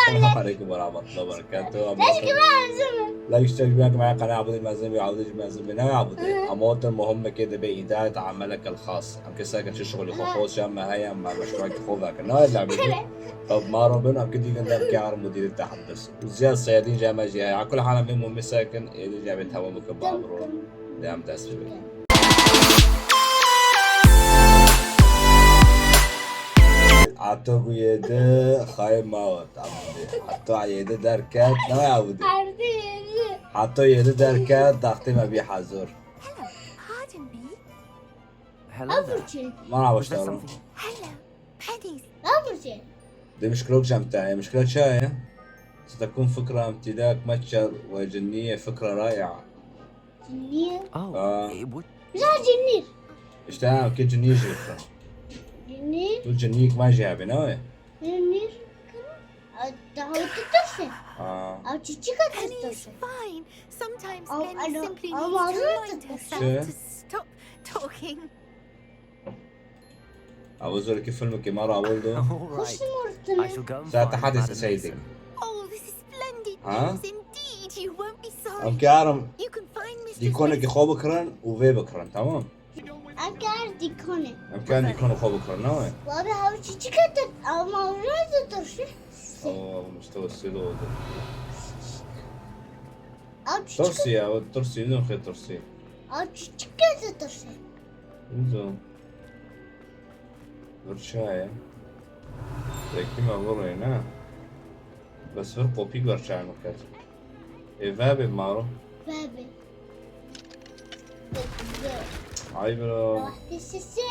السلام عليكم ورحمة الله وبركاته. ليش كمان زمن؟ لا يشترك بك معي قناة عبود المعزمي وعبود المعزمي نوع عبودي أموات المهمة كده بإيداد عملك الخاص أم كساك شو شغل خوخوز شام هيا مع مشروع خوذاك نوع اللعبة. طب ما ربنا أم كده يقدر كعر مدير التحدث وزياد الصيادين جامع جاي على كل حال من مهم ساكن إذا جابت هوا مكبابرو دام تسبب عطوك يده خايب موت عبودي عطو يده دركات نوع عبودي عطو يده دركات ضغطي ما بي حزور Pardon me. Hello there. أبرشي ما أعرف Was there اشتغل something? Hello, pennies. أبرشي دي مشكلة جامعتها مشكلة شاية ستكون فكرة امتلاك متجر وجنية فكرة رائعة جنير Oh, it would. لا جنير اشتغل كي جنية فكرة جنير تقول جنيك ما جاها بنوي جنير أو تترسل أو تشيكا Penny's تترسل fine. Sometimes Oh, Penny I know. simply Oh, needs to I remind know. herself Sure. to stop talking. أعوذ لك فيلمك مرة أولده All خش right. I مرتنا shall go and find سأتحدث Madam سيدك Mason. Oh, this is splendid Huh? news indeed. You won't be sorry. أم كارم You can find Mistress يكونك Mason. خو بكرن وفي بكرن تمام أكار ديكوني أم كان يكون خو بكرن نوي وأبي هاو تشيكا أو موجودة تترسل أو مستوى السيدو أو تشيكا ترسي أو ترسي بدون خير ترسي أو تشيكا تترسل انزل برشاية زي ما ورينا بس فرقو بيك برشاية مكاز إيفابي بمارو بابي عيبرو واحدة سيسي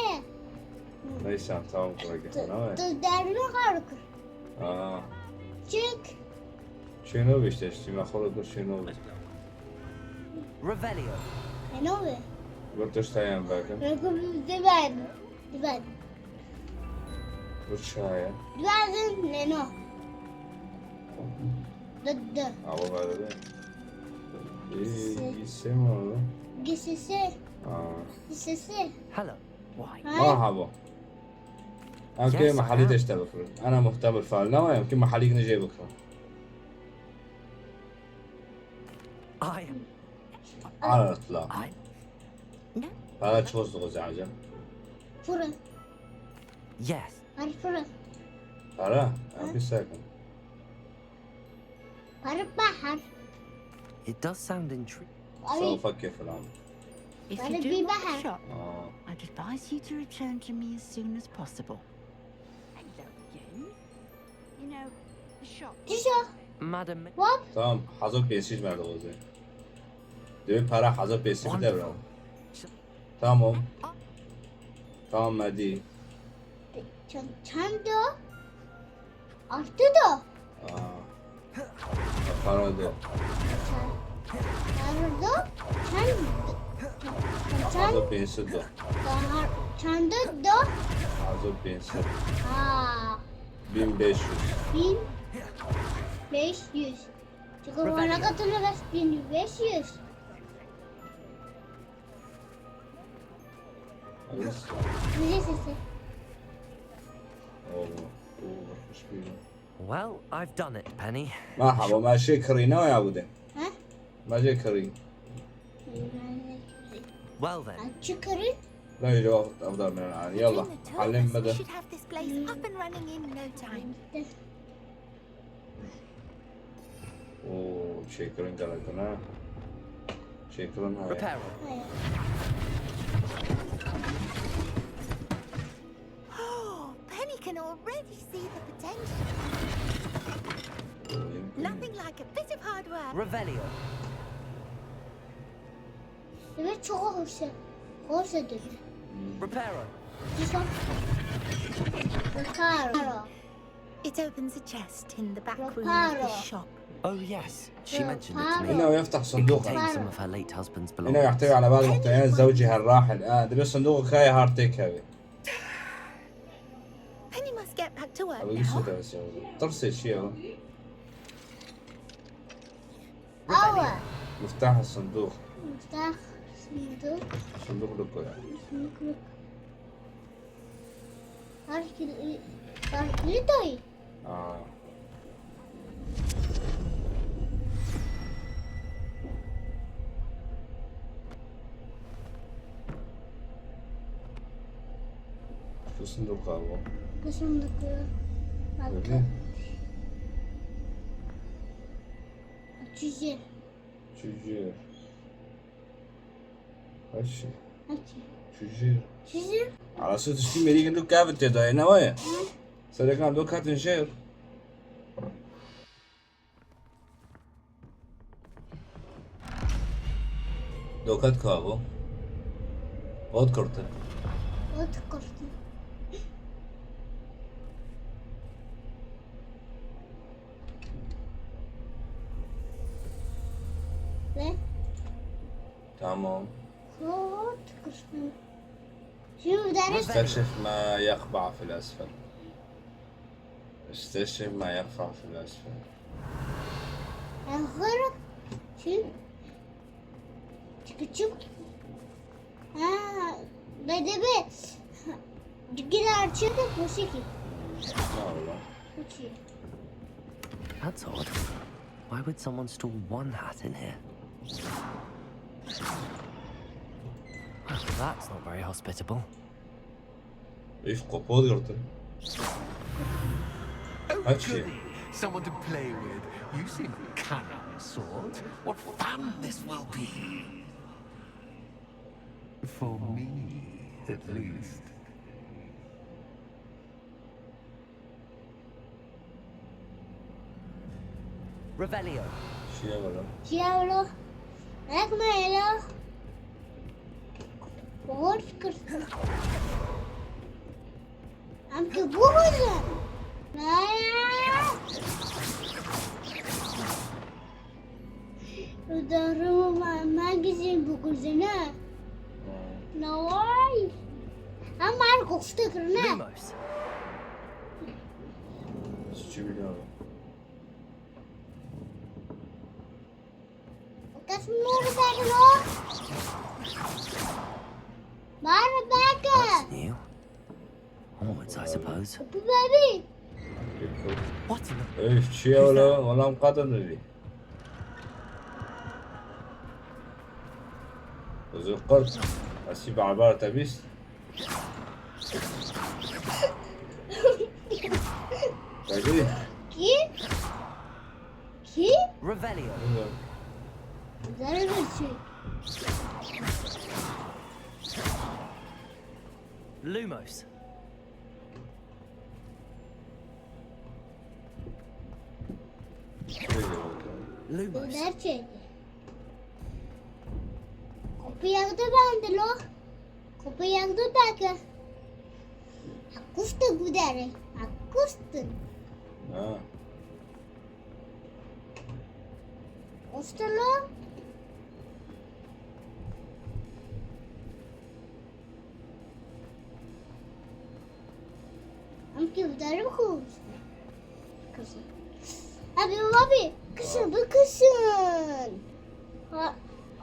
ليس عم تعاون كوريكي نوي تدارنا غاركر تشيك شنو بيشتشتي ما خلق شنو Revelio. نوي قلت اشتايان باكر ركب دباد برشاية نينو ضد أبو هذا إيه يسمى جسسي آه جسسي Hello. Why? مرحبا أنا كي Yes, محلي I am. تشتا بكرة أنا مختبر فعل نوي يمكن محليك نجي بكرة I am. على الإطلاق I. No. هذا تشوز غزعجة فرن Yes. فرن ترى أنا في ساكن بحر It does sound intriguing. سوف أفكر في الأمر If Gotta you be do want back. the shop, آه I'd advise you to return to me as soon as possible. Hello again. You know, the shop. تشو Madam Ma- واب تمام حاضر بيسيج مع دوزي دبي بارا حاضر بيسيج Wonderful. دبرا تمام تمام مادي چندو آرتدو فرادة آرتدو حاضر بيسيج دو چندو دو حاضر بيسيج بين بيشوز bin 500 çünkü bana katılırız 1500 ne sesi أوه إيش فيه Well, I've done it, Penny. مرحبا ما شي كرينا يا عبودي ha ما جاي كري Well then. çıkarın لا يجي وقت أفضل من الآن يلا Between the two of علم us, we مدى should have this place up and running in no time. أوه شكرا قلقنا شكرا هاي Reparo. Oh, Penny can already see the potential. Nothing like a bit of hard work. Revelio. evet çok hoş dedi Reparo. Güzel. Reparo. It opens a chest in the back room of Reparo. the shop. Oh yes, she mentioned it to me. إنه يفتح It صندوق contains some of her late husband's إنه belongings. يحتوي على بعض محتويات زوجها الراحل دبي صندوق هاي هارتيك هذي Penny must get back to work أبي قصة now. بس ترسل شيء Ava. مفتاح الصندوق Mustaq. Sinduk. صندوق لكو يعني Sinduk. Harus kita itu. آه صندوق قهوة صندوق bak öyle. cüce Cüce. Kaç? aç Cüce. cüce على صوت الشتيمة دي عندك كافة يا داينا وين؟ صدق عندك هتنشير. دوكات كابو. Odkurtu. ot kurtu ve تمام. ot kurtu şimdi derس استكشف ما يقبع في الأسفل. استكشف ما يقبع في الأسفل. آخر شو çıkıp بدبي كده أرشيدك موسيقي لا والله. موسيقي That's odd. Why would someone store one hat in here? Well, that's not very hospitable. رفقه Odkurtu. Oh, Actually- goody. Someone to play with. You seem cunning, sort. What fun this will be. For me, at least. Revelio. شيء ولا. Diavolo Ekmeğiyle Borç kırsın Amca bu kızım Udarım magazin bu kızına Nawai Ama kofta kırına Lumos. شو biliyorum. Kasmuru baglo Bana baka That's new. Onwards, I suppose. Bu baby What in the... ايش شيء ولا ولا مقدم لي. وذكرت اسيب عبارة تبيس. تجري. Ki Revelio. Zarar verecek Lumos. Lumos. Gerçek. Kopi yaktı bende lo. Kopi yaktı baka. Akusta gudere. Akusta. ها Usta lo. Amca gudere bakıyoruz. Kızım. Abi. Kızım bu kızım.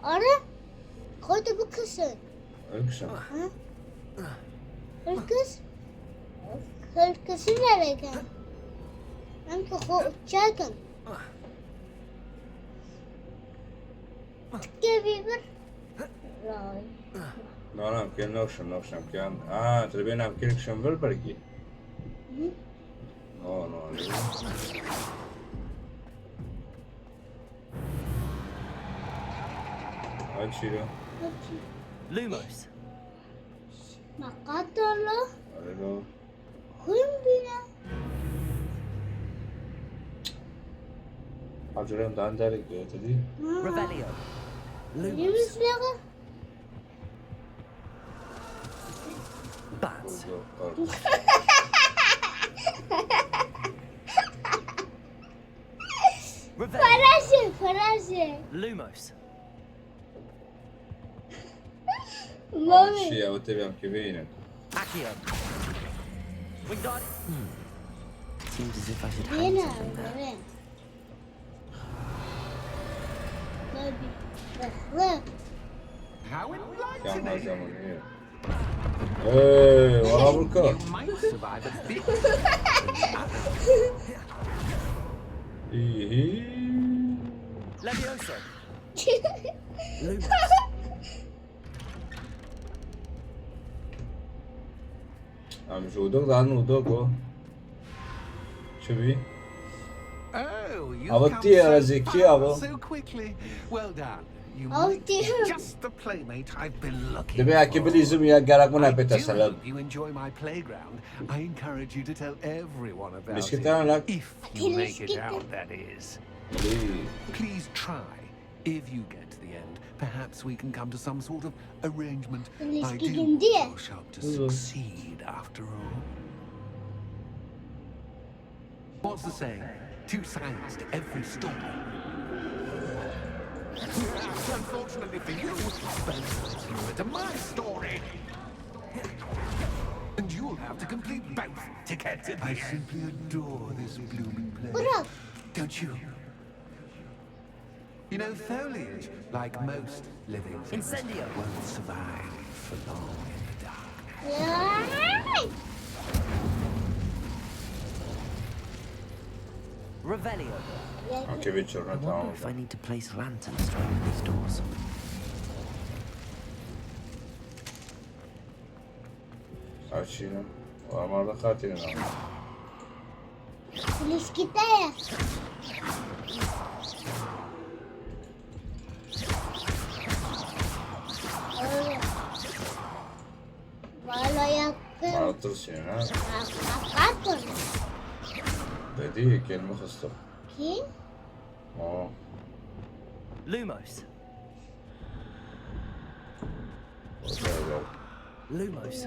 Ara. Koydu bu kızım. اكشن. Hırkız. Hırkızı nereye gel? Amca çakın. Gebiber. Ray. نعم كان نوشن كان تربينا بكيرك شنبر بركي. نو هاي شيء. Lumos. Makatolo. الو. Humbina. حجرين ده عندك تدي. Revelio. Lumos. Yürüyüşleri. Bats. Revelio. Farazi. Lumos. Mami. شيء او تبي كيفين. Accio. Wingardium. Seems as if I should hang Yine something there. öyle. Tabii. Bak. How كان enlightening. هذا من هنا. ايه ورا بركة. You might survive a bit. ايه. Levioso. Lumos. عم مش ودوك ده عنه ودوكو شو بي؟ Oh, you've Ama come diğer so zeki far ama. so quickly. Well done. You Oh, might be dear. just the playmate I've been looking Debe for. akibbilizm ya garak muna I do beta salam. hope you enjoy my playground. I encourage you to tell everyone about Biz it. gitana lak. If you make it out, that is. Please try. If you get to the end, perhaps we can come to some sort of arrangement. Please I get do in there. wish hope to succeed after all. What's the saying? Two sides to every story. Unfortunately for you, both sides to my story. And you'll have to complete both to get to the end. I simply adore this blooming place. Bırak. Don't you? You know, foliage, like most living things, Incendio. won't survive for long in the dark. Ay. Revelio. Anche vicino I wonder if I need to place lanterns to open these doors. Saçıyla. Varmarda katilin ama. Please get there. Valla yakın. Anlatırsın ha. Hakikaten. Dedi kelime kıstı. Kim? Aa. Lumos. Lumos.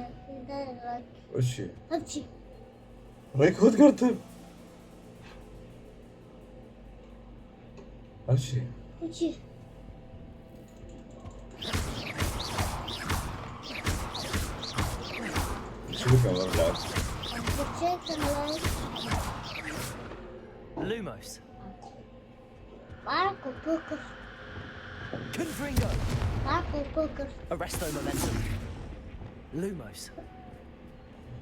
Oči. Hapçı. Rekord kartım. Oči. Hapçı. Şimdi kamerlar. Hapçı kanallar. Lumos. Marco Poker. Confringo. Marco Poker. Arresto momentum. Lumos.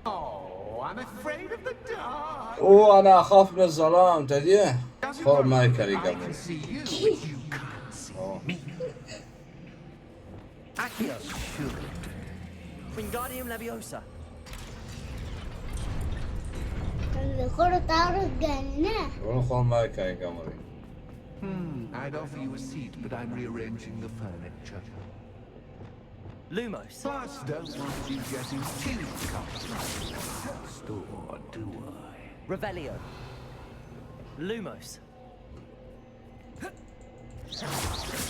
Oh, I'm afraid of the dark. وأنا أخاف من الظلام تدري؟ Doesn't خور worry, ما I يكري can قبل. see you, but you can't see me. Accio. Should. Wingardium Leviosa. Mejor تعرف جنة. وأنا خور ما يكري قبل. I'd offer you a seat, but I'm rearranging the furniture. Lumos. Plus, don't want you getting too comfortable. Or do I? Revelio. Lumos.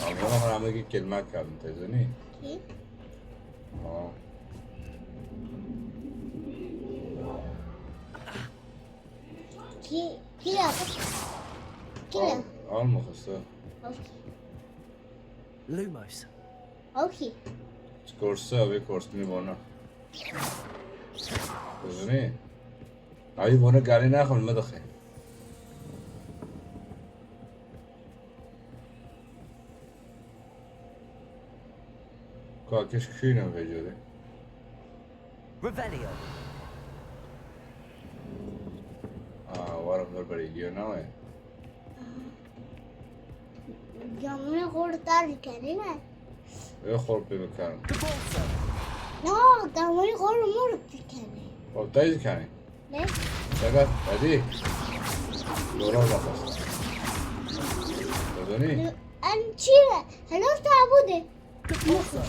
أنا خور عم أجي كلمة كلام تدري؟ Kim? آه. Kim yaptı? Kim yaptı? المخصص. Okey. Lumos. Okey. Korsa ve korsni bona. تدري؟ أي بنا قاعدين ناخذ المدخل. كاكش كشينا بيجوري. Revelio. ورا بربري جينا Camını kurtar kendine. يخور بمكان. Cabalso. No, camını korumur kendine. وبتايز كاني. Ne? شغال هدي. دورا بخص. تدري؟ Ançire. Hello tabude. Cabalso.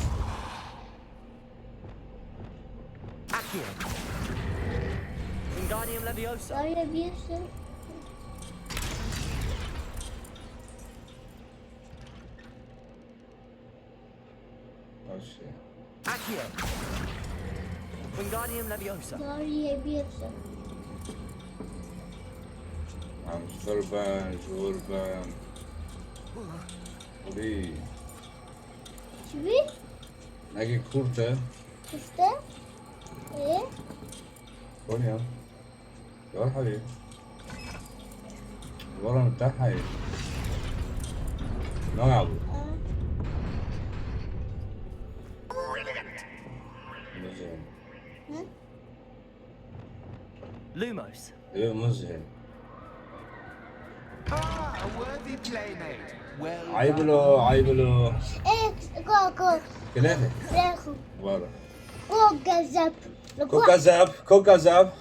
Accio. Wingardium Leviosa. Böyle bir şey. ماشي. Accio. Wingardium Leviosa. Böyle bir şey. عم شربان شربان. ولي. Şimdi نجي كورتا. işte. كون يا. يا حبيبي. ورا مرتاح هاي. ما يعبد. مزهن. Lumos. ايه مزهن. Ah, a worthy playmate. Well عيبلو عيبلو. Go go. كلافه. Bırakın. ورا. كوكا زب كوكا زاب كوكا زاب.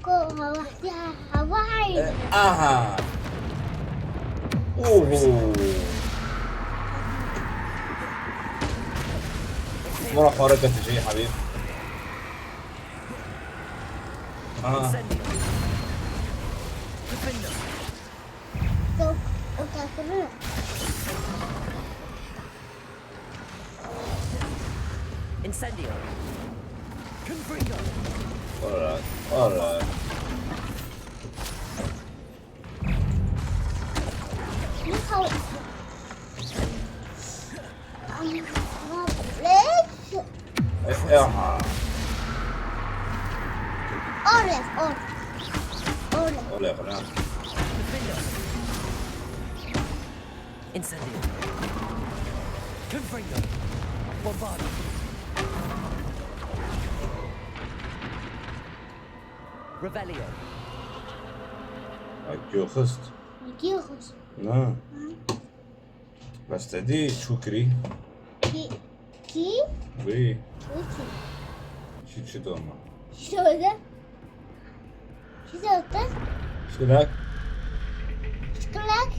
وحدها هواي. اها. اوه. مرة خارقة تجي يا حبيبي. كوكا كلنا. Incendio. Confringo. Alright, alright. اها. ولا نعم. Incendio. Confringo. Bombardo. Revelio. جوخست. يخش. نعم. بس تدي شكري. كي وي. شو دوما. شو ده؟ شو ده؟ شو لك؟ شكلك؟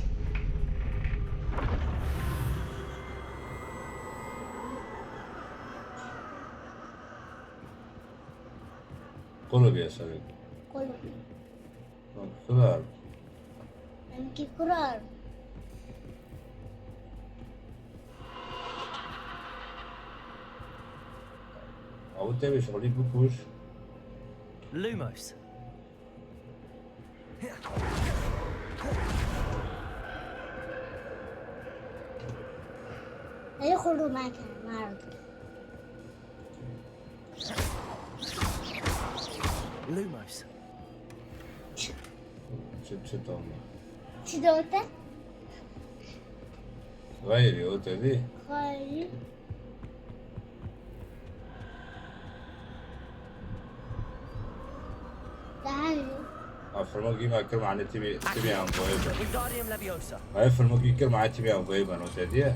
قلب يا صديقي. قلب. خضار. أنك قرار. أو تبي شغلي بكوش. Lumos. يدخلوا معك معرض. Lumos. شو دوما. شو دوته؟ غيري أو تبي. خالي. تعالي. فرموجي ما كلمة عن تبي عن غيبة. Wingardium Leviosa. هاي فرموجي كلمة عن تبي عن غيبة أو تدي.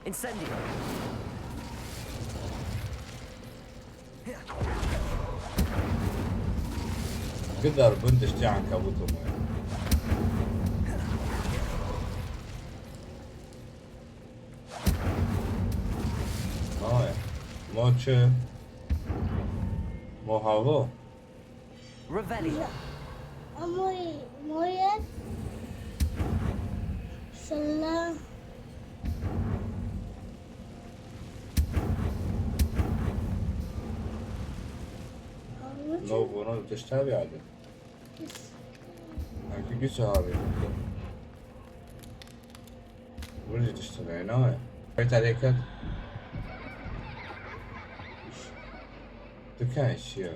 Incendio. قدر بنت اشتي عن كابوتهم. موتش مو هذا. Revelio. موية. سلام. نو بونو تشتابي عادي. هاكي قيسو هذي. ورجي تشتغل هنا. بيت عليك. دكان الشيء.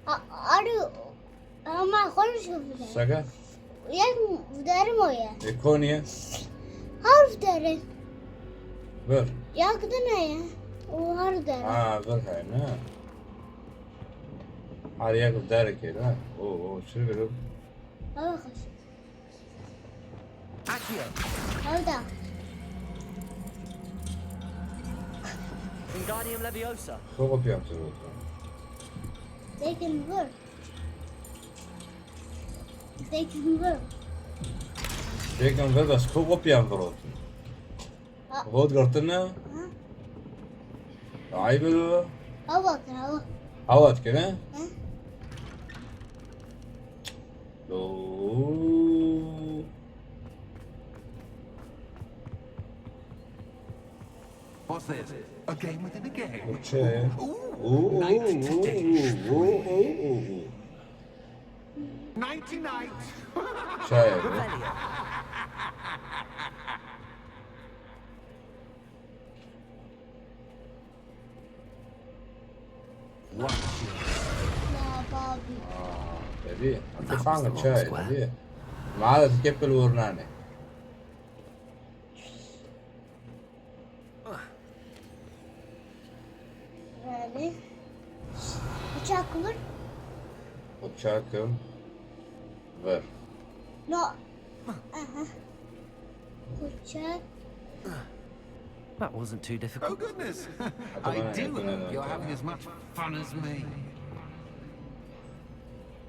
أرو ما خلص كذا. سكا. يا بدار موية. إيكونيا. هارف داره. بر. يا كده يا. وهارف داره. بر هاي نا. هاري ياكل دارك كده. أوه شو بيقول؟ هذا خش. Accio. هذا. Wingardium Leviosa. هو بيعمل. لكن بر. لكن بر. لكن بر بس هو بيعمل. هو قرطنا. عيبه. هوا. عوض كده. لو. What's this? A game within a game. Okay. Ooh, night to day. Nighty night. شايف. Revelio. لا بابي. تبي أنت فاهم شاي تبي ما عاد تكبل ورناني يعني وشاكر. وتشاكم فر لا Kucak. That wasn't too Oh, difficult. goodness. Come I on, do come on, hope you're come having on. as much fun as me.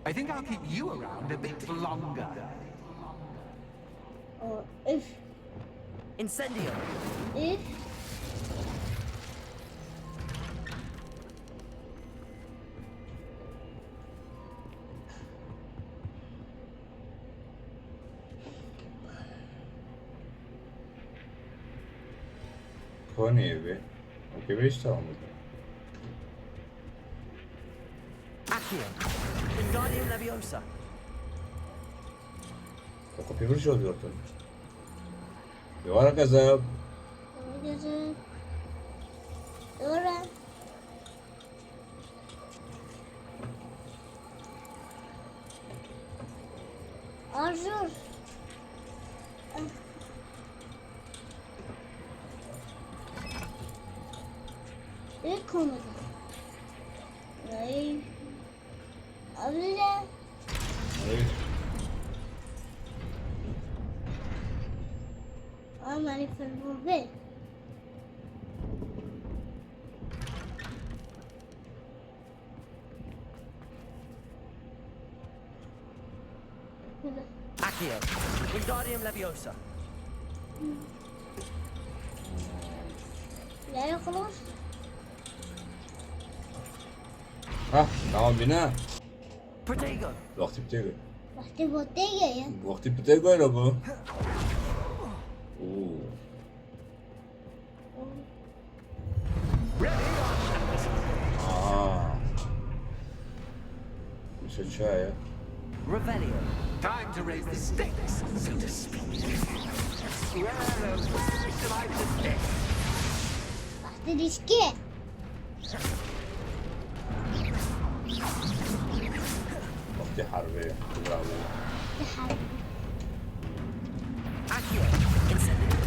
I think I'll keep you around a bit longer. Or if. Incendio. If. Pony be. Okey 5 tamam mı? Accio. Wingardium Leviosa. Kapıyı bir şey oluyor ortada. Yuvara kazıp. Gözü. Doğru. Arjur. Bir konuda. Hayır. Abla. Hayır. Ama hani fırın be. Accio. Wingardium Leviosa. لا يخلص. Hah tamam bina. Protego. Vakti bitiyor. Vakti botega ya. Vakti bitiyor böyle bu. Oo. Aa. Bir şey çay ya. Revelio. Time to raise the stakes, so to speak. Where else shall I put this? Vakti riski. Vakti harbi. Bravo. Accio. Incendio.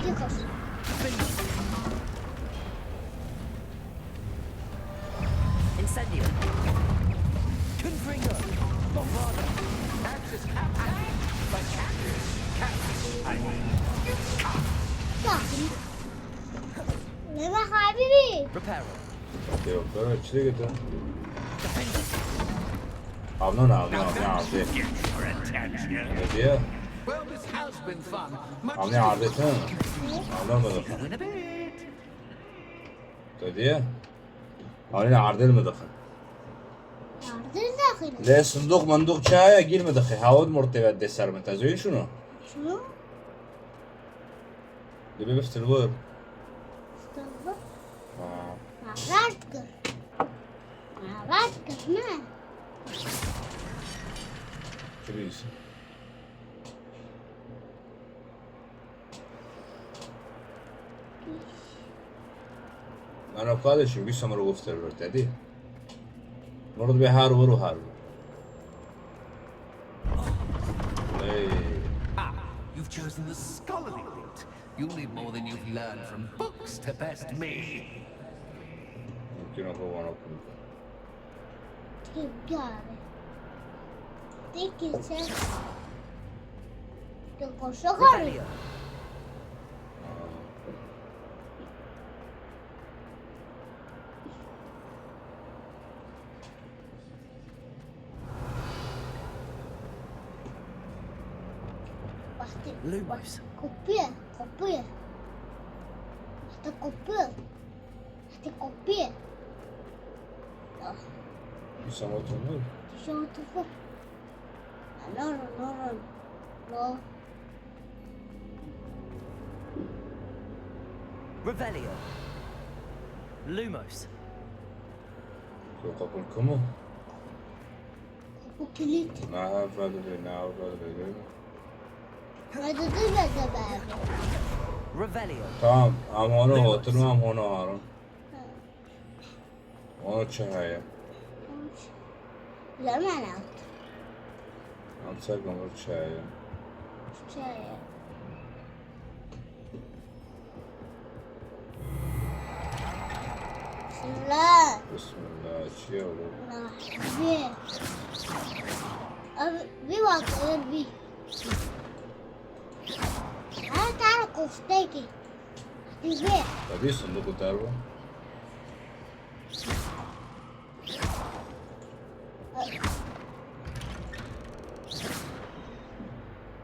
Yıkıkız. Incendio. Confringo. Bombarda. Axis captain. But captain. I mean, Bakın. Ne bak abi? Reparo. Vakti yok. Böyle içine götür. Avlan avlan avlan avlan. get your attention. Ne diyor? Well, this has been fun. Much Avlan avlan etsene. Avlan mı dıkın? in a bit. Ne diyor? Avlan ardıl mı dıkın? Yardır dakili. لا صندوق مندوق شاي قيل مدخي هاود مرتبة دي سر متى زين شنو؟ Şunu. اللي بيفتح الويب Stoppa. اه Mavatkır. Mavatkır ne? كبيس انا قال شو قصة مرة وفتر برتدي مرض بهار ورو هار اي Ah, you've chosen the scholarly route. You'll need more than you've learned from books to best me. يمكن اكون انا Tigare. Tigre. De koşuyor. Revelio. Vakti. Lumos. Kopya. Kopya. Hasta kopya. Hasta kopya. سمعت النور Şu tufu. Lor lor lor. Revelio. Lumos. قبل كمو Bu kilit. نعم فادري نعم فادري Hadi dur be be. Revelio. تمام عم هون oturma عم هون هارون هون شهاية Zaman alt. عم تساقم شهاية Şey. Bismillah. بسم الله شيء Abi. Abi bir بقى قلبي. أنا تعرف كفتاكي. تبيع. طب ايه صندوق الدعوة؟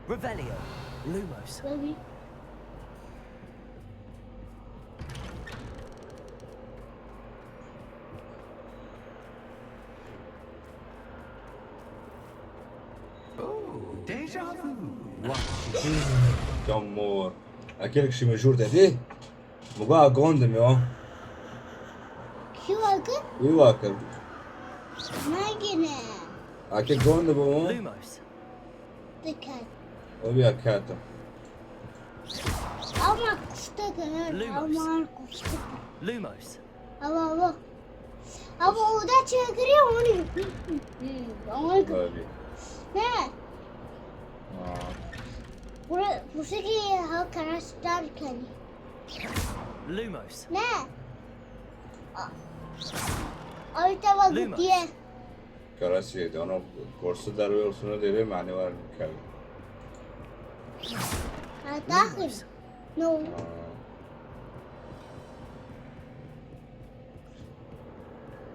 Revelio. Lumos. بابي. Oh, deja vu. Jammo. Aquele que se me jura de Muga gonde meu. شو أكل؟ Vivaker. ما جينا. Aquele gonde bom. Lumos. تكاد. Obi akata. أو ما كفتك أنا. أو ما كفتك. Lumos. أبا. أبا وده شكري هوني. أمك. Babi. نه. Ah. موسيقى ها كراستار كني. Lumos. نه. أي تبغى Lumos. قطية. Karasi de ona kursu darbe olsun diye mani var kel. داخل. نو.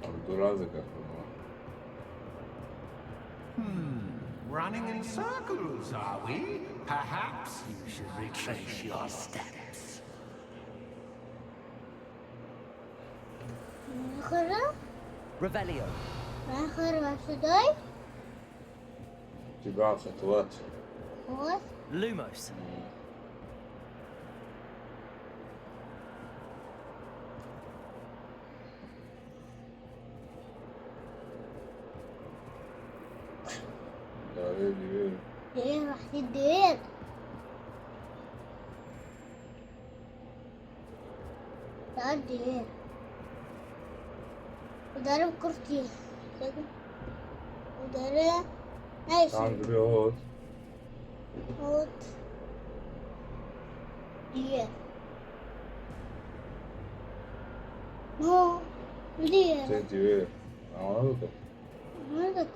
Abdurrazık akıllı. Running in circles, are we? Perhaps you should retrace your steps. آخر. Revelio. آخر وصداي. اتباع خطوات. خلاص. Lumos. Davet ediyor. دير راح تدير. تعال دير. وضرب كرتي. وضرب. ايش؟ Tam duruyor. هوت. دير. نو. دير. Sen diyor. Anladın mı? ماذا؟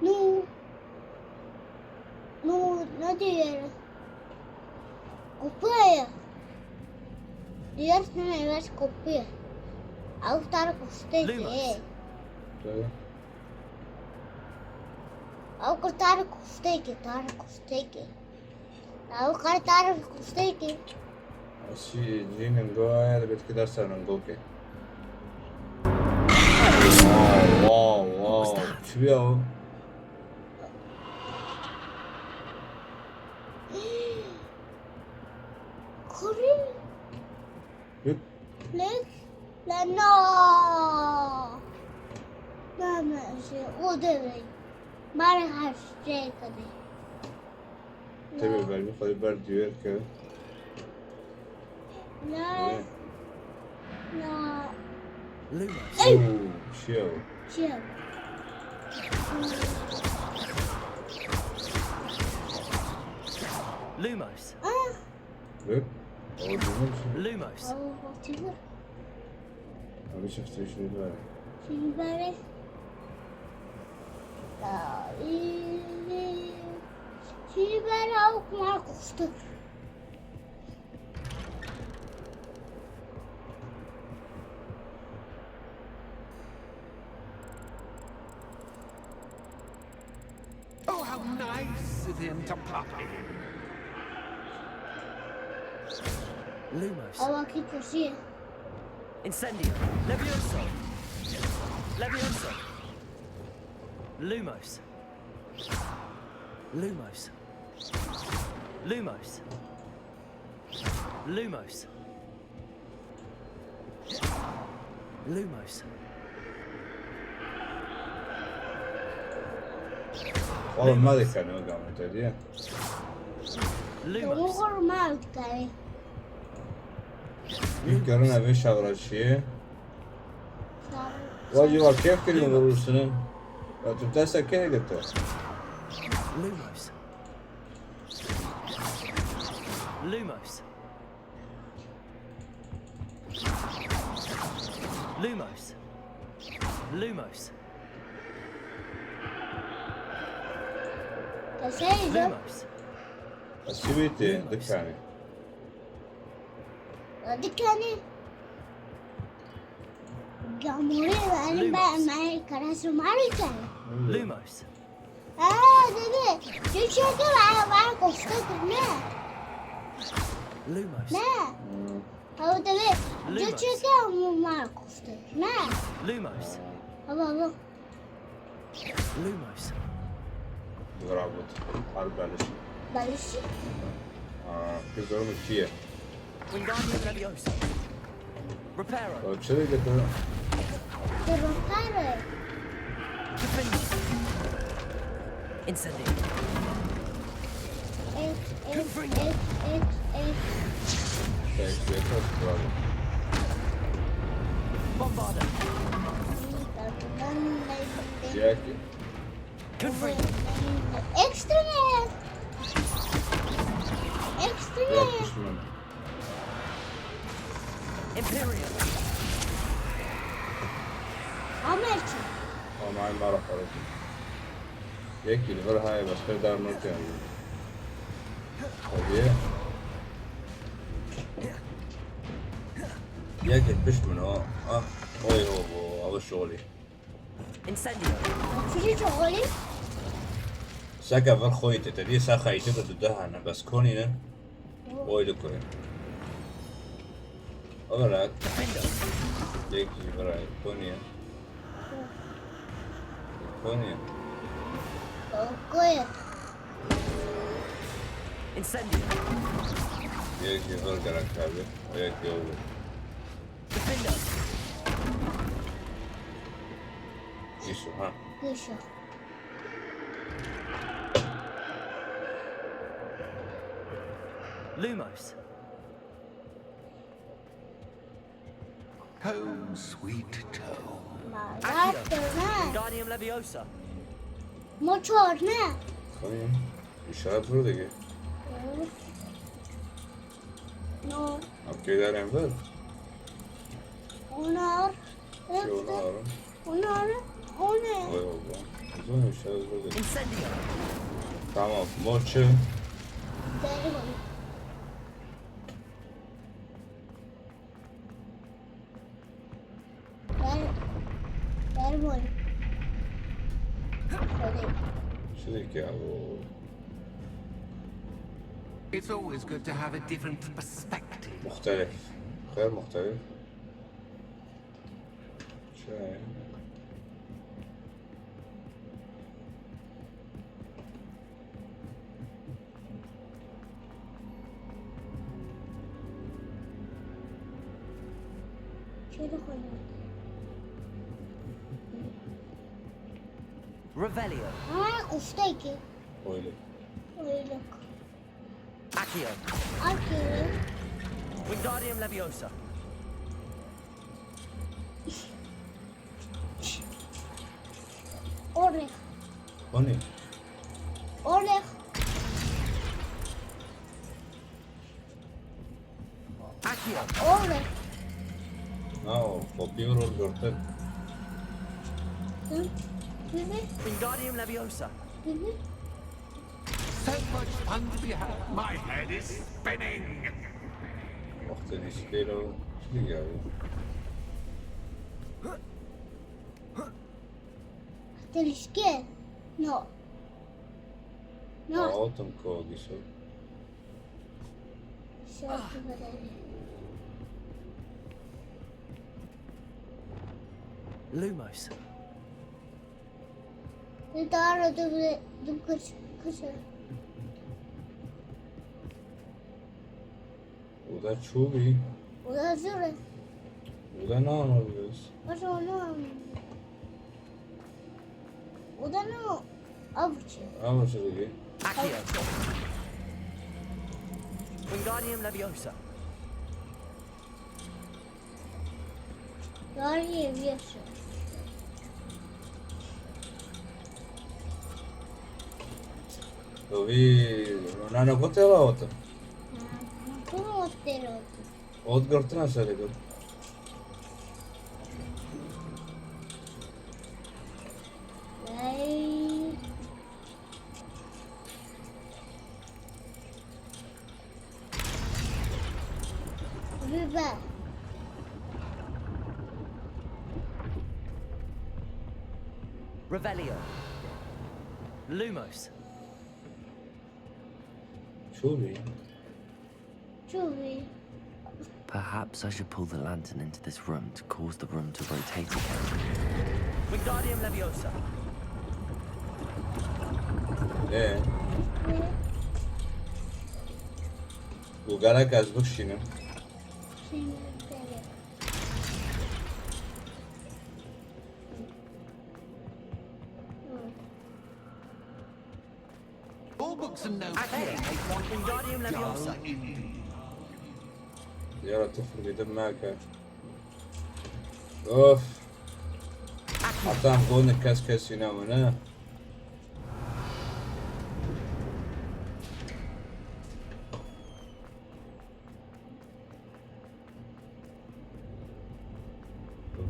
نو. نو ندير. كوباية. ديرت هنا بس كوباية. أو تعرف كفتيكي إيه؟ Tabii. أو كنت تعرف كفتيكي أو كنت تعرف كفتيكي. Asi jinin goya da bitki derslerinin goke. Wow. Çıkıyor. كوري. Yok. ليش؟ لأنه ما ماشي ودري ما راح أشتري كذي. Tabii belki Kayber diyor ki. لا لا Lumos. Şey. شيل. Lumos. Yok. O değil mi? Lumos. أو واتيفر. Abi çıktı şimdi var. شيل بالي. لا شيل بالي أو ما كفتك. Oh, how nice of him to pop in. Lumos. أو أكيد كوشية. Incendio. Levioso. Levioso. Lumos. Lumos. Lumos. Lumos. Lumos. Oğlum hadi kendime gamet ediyor. Lumos. مغر ما أذكره. İlk yarın eve şavraşıyı. Vacı var keyif kırıyor vurursunun. Ya tutarsa kere götür. Lumos. Lumos. Lumos. Lumos. Passeggio. Lumos. Asibiti, دكاني. دكاني. Gamuri benim ben karası marika. Lumos. Dedi. Düşürdü var koştu ne? Lumos. Ne? Hava dedi. Düşürdü var koştu ne? Lumos. Hava. Lumos. Bravo. Harbi beleş. Balışı. Kızlarım ikiye. Wingardium Leviosa. Reparo. Ölçüde getirin. Kırıkları. Defender. Incendio. Et. Tek yeter. Bravo. Bombarda. Jackie. Confringo. Ekstra ne? Ekstra ne? Yakışmam. Imperium. Amerika. Ama aynı mara farkı. Jackie غير هاي بس غير دار مرتين. طبيعي. Jackie بش من هو. هو الشغلي. Incendio. Çocuk çoğuli. Säkä väl hoitit, eli sä ei sitä tähän, bas koninen. Oiliko ja. Overat, Defender. Jackie varai, konia. Konia. Koy. Incendio. Jackie vargarak abi. Jackie oldu. Defender. İşte ha. Kışa. Lumos. Home, sweet home. Yaptı ne? Wingardium Leviosa. Motor ne? Konia. İşaret burada ki. No. Abdüleren var. Onlar. Şey onu arım. Onlar. O ne? Oy oldu. O zaman işaret burada. Incendio. Tamam. Moçu. Deri var. Deri var. Hadi. Şimdi ki o. It's always good to have a different perspective. مختلف. غير مختلف. شاي. Şöyle koyalım. Revelio. Ha, usta ki. Öyle. Öyle. Accio. Akıyor. Wingardium Leviosa. Oraya. O ne? Oraya. Accio. Oraya. Ha o. Kopuyor o dörtten. Hı? Hı? Wingardium Leviosa. Hı? So much fun to be had. My head is spinning. Muhtelif değil o. Şimdi geldi. Telişke. No. No. Autumn Code ise. Şarkı verelim. Lumos. Bir daha arada bir kışa. Bu da çubi. O da zırh. Bu da ne anlıyoruz? O da onu. O da ne? Avuç. Ama şöyle. Accio. Wingardium Leviosa. Var yiyorsun. Dovi. Non ho poteva auto. Bunu ottero. Odgor'tan aşağıya gör. Ay. حبيبة Revelio. Lumos. شو بي؟ شوفي Perhaps I should pull the lantern into this room to cause the room to rotate again. Wingardium Leviosa. ايه وقالك ازبك شنو؟ شنو بدك All books and notes. Wingardium Leviosa. يلا تفرق دمك. اوف حطام قولنا كاس كاس ينامنا.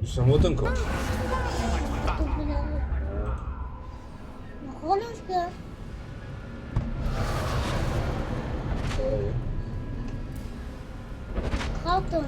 بيسموتنكم خلاص كده خاطر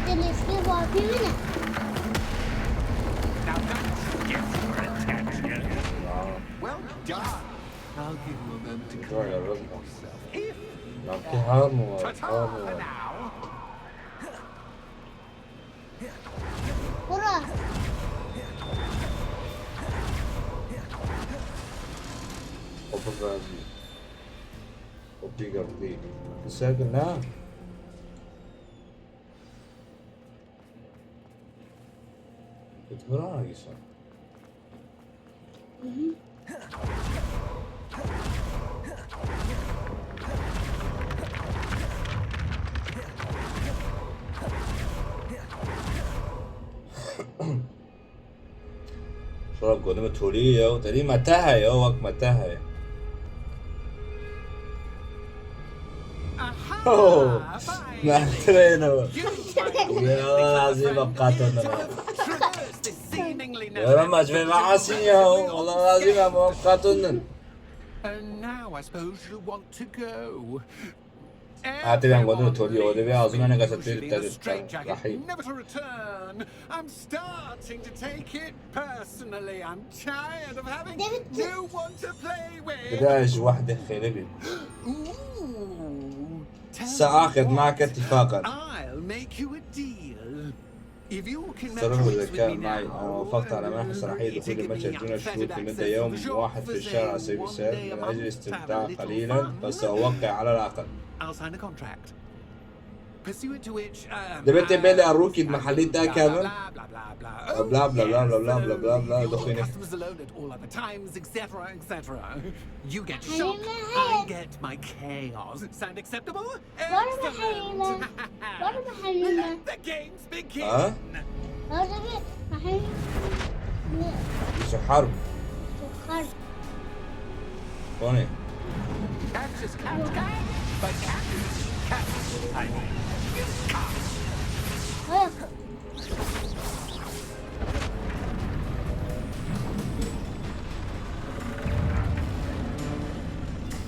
Teleskop var birine. Now that gets your attention. Well done. I'll give you a moment to شو يا collect رزمة yourself. If لكن هارمو ta-ta هارمو now. Bura. اوبا غازي اوبي قردي ساكن تتبرع يسا شرب قدام تولي يو تري متاها يو وقت متاها اوه ما ترينا يا العظيم بقاتلنا Traverse this seemingly يا رمج في معاصي والله العظيم ما بقاتلنا And now I suppose you'll want to go. أعتقد أن قدرة تولي ودبي أظن أنا قصدت Usually in a straitjacket, رحيم never to return. I'm starting to take it personally. I'm tired of having no one to play with. بدايج واحدة خيربي Ooh, tell me سأعقد what. معك اتفاقا I'll make you a deal. If you can match سرور wits with الذكاء me معي now, أنا وافقت على منح صلاحية دخول المتجر دون شروط لمدة يوم واحد في الشهر على سبيل المثال من أجل الاستمتاع قليلا فسأوقع على العقد I'll sign a contract. Pursuant to which, ده بنت بيلي الروكي المحلي ده كامل blah blah blah blah blah. بلا بلا بلا بلا بلا بلا بلا Your دخيني customers alone at all other times, etc., etc. You get shock, I get my chaos. Sound acceptable? Excellent. Var محلنا. Let the games begin. ها؟ هذا محل. شو حرب خرج. كوني Catch is cat, but cat is cat. I mean, you can't. هيك.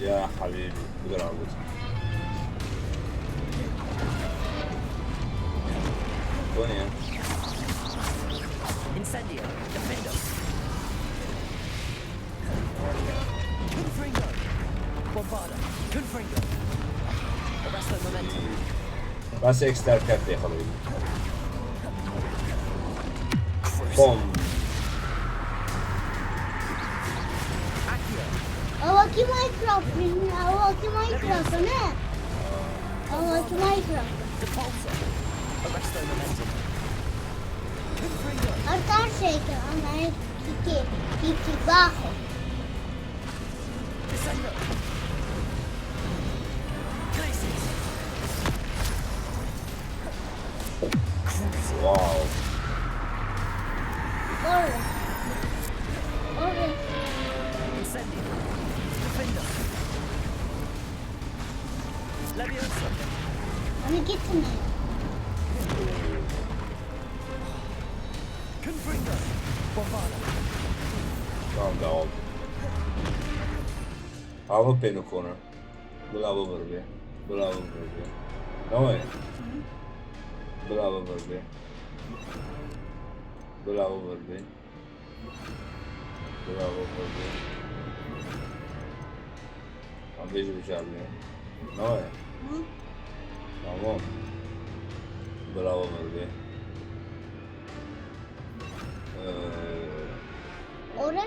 يا حبيبي بقدر أعبد كوني Incendio. Defendo. Confringo. Bombarda. Confringo. Arresto Momentum. بس اكسترا كارت يا حبيبي بوم Accio. Hava ki Minecraft bilmiyor. Hava ki Minecraft ne? Hava ki Minecraft. Depulsor. Arresto Momentum. Confringo. Artar şey ki ama iki bajo. Descendo. Glacius. واو Orada. Orada. Incendio. Defendo. Leviosa. Onu gitme. Confringo. Bombarda. Tamam devam. Hava peni konu. Bravo Barbie. Bravo Barbie. Tamam. Bravo Barbie. Bravo Barbie. Bravo Barbie. Am vezi uçarmıyor. Tamam. Hı? Tamam. Bravo Barbie. Oraya.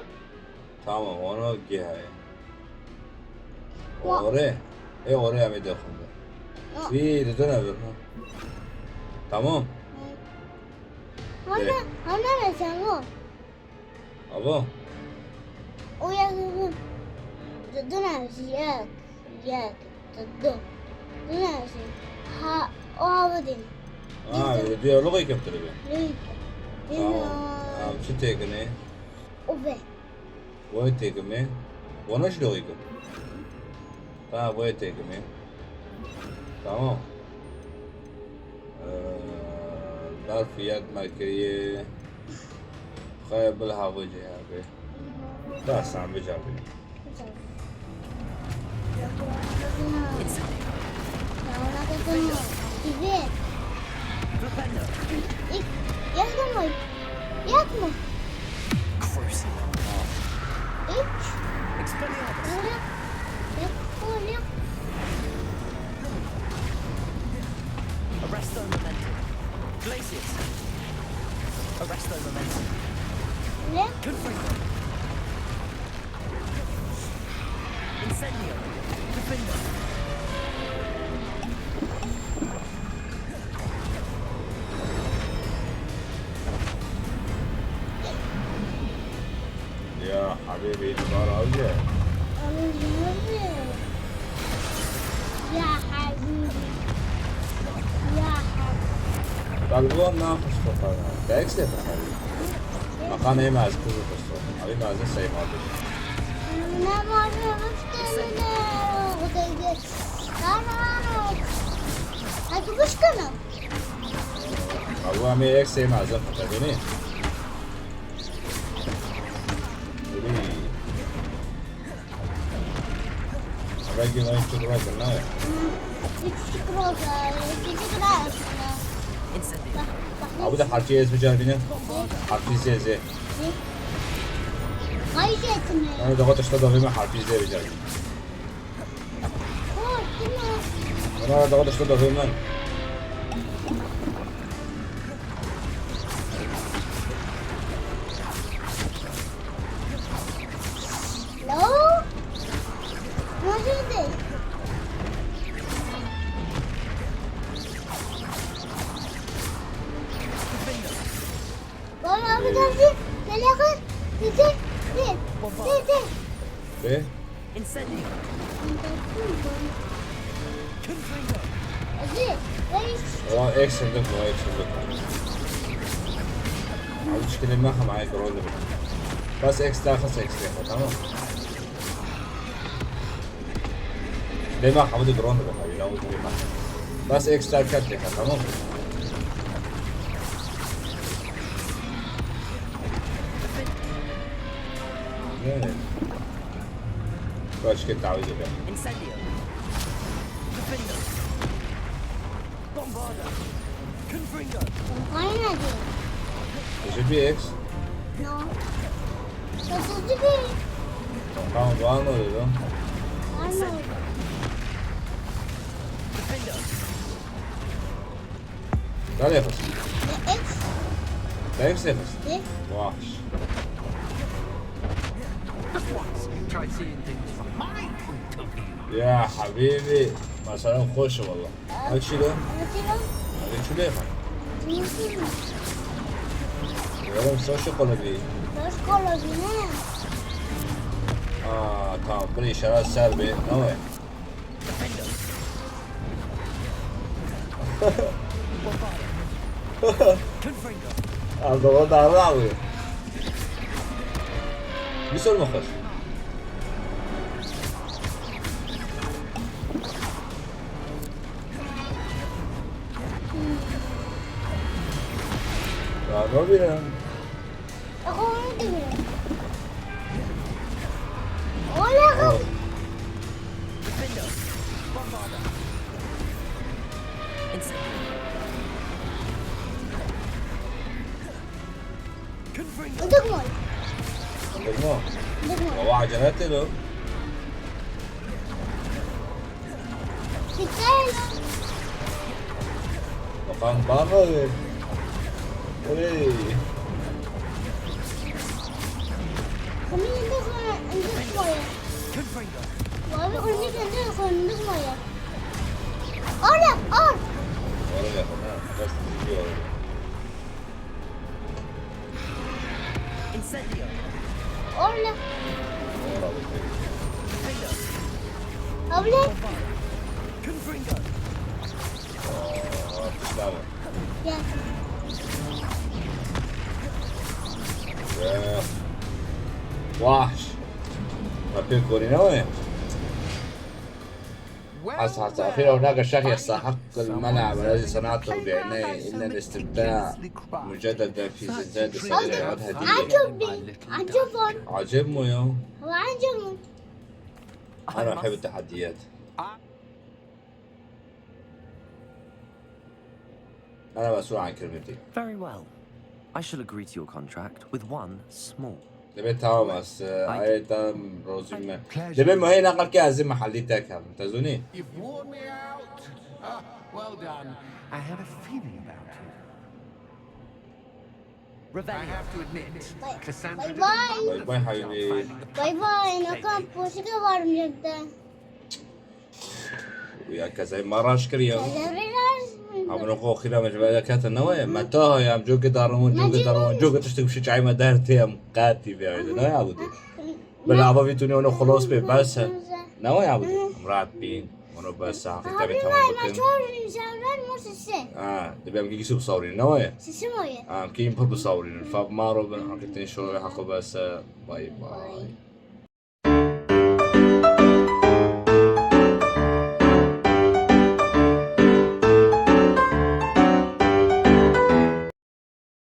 Tamam onu giy. Wa- oraya mi dokundu? Aa. Bir dön öbür. Tamam. Anne, anne sen o. Abo. O yakın. Dönersin yak. Dönersin. Ha, o hava değil. Ha, diyalog yaptı be. Lütfen. Tamam. Tamam, şu tekini. O be. Bu tekimi. Ona şu logikum. Tamam, bu tekimi. Tamam. ظرفيات مركزية خير بالها وجهها به بس عم بجرب Güzel. Flipendo. Yakma. Yakma. Crucible. Hiç. Expelliarmus. Yak. Yak. Arresto Momentum. Glacius. Arresto Momentum. Ne? Confringo. Incendio. Defendo. يا حبيبي المباراة وجه Ya habibi. Ya habibi. طلبوا ناقص فقط دايكس ده فقط مكان ايه مازك كذا بس ابي مازك سيء ما ادري Ne marifet kendine. O da gidiyor. Ana. Hadi kuşkanım. هو عم يكس ايه مازك فقط يعني باقي ما يشوف راجل ناوي Küçük roza. Küçük roza. Incendio. Bak. ابو ده حركي اسمه جاربينه حركي زي Kayıt etme. انا ضغطت اشتغل ضغط حركي زي بجاربين Korkma. انا ضغطت اشتغل ضغط No. Nasıl değil? Defendo. Bana bir tane melek bizi bir. ايه Incendio. Confringo. Hadi. Reis. هو اكس عندك هو اكس عندك عاوز كلمة معها معاك رول بس اكس ده خلاص اكس ده تمام ده ما حمد درون ده حبيبي لو كلمة بس اكس ده كات ده تمام يعني كوتش كنت عاوز يبقى Incendio. Defendo. Bombarda. Confringo. Kaynadı. يجيب بي اكس No. Satıcı bir. tamam bu anladı lan Anladım. Defendo. ده اللي يخلص Ne X ده اكس يخلص ne? وحش Once, try seeing things from my point of view. يا حبيبي مثلا خوش والله هاك شي ده Anlatıyorum. هاك شو ليه Cinsiyim. ولا مسوي شغل بيه Hoş kolajı ne? tamam bu işaret serbi ama Defendo. Confringo. الضغط على الراوي بيسوي المخرج روبينا أخو ندمي ولا أخو دقمة دقمو دقمة وواحد جناتي له كتير وقام برا ايه خليني ندخل شوية وأبي خليني ندخل شوية أولا أول ولا يا اخوان بس تجي Incendio. أولا ورا أولا Confringo. تسلم يا وحش ما بيكوني نوي Well, حتى أخيرا هناك شخص يستحق الملعب الذي صنعته بعينيه إن الاستمتاع مجددا في زلزال السيارات هدية عجبني عجبهم عجبني يا هو عجبهم أنا أحب التحديات أنا مسؤول عن كلمتي Very well. I shall agree to your contract with one small. دبي توماس أيضا روزيما دبي ما هي نقل كازم محليتك هم تزوني you've worn me out. Well done. I had a feeling about it. I Revelio. have to admit, Cassandra باي did باي باي باي حبيبي باي باي أنا كان بوشك وارم جدا وياك زي مرة أشكر يوم تدريناش عم نقول خيرا مجبلكات النوية ما توه يا جو قدرون جو قدرون جو تشتغل بشي جاي ما دارت يا مقاتي في عيد لا يا عبدي بالعبا فيتوني وانا خلاص بس نوي يا عبدي مرابين وانا بس في تابي ما تمام بكن شعور إنسان مو سسي دبي أم كيسو بصورين نوية سسي موية كيم بحب بصورين فما روبن حكيتني شو راح أخو بس باي باي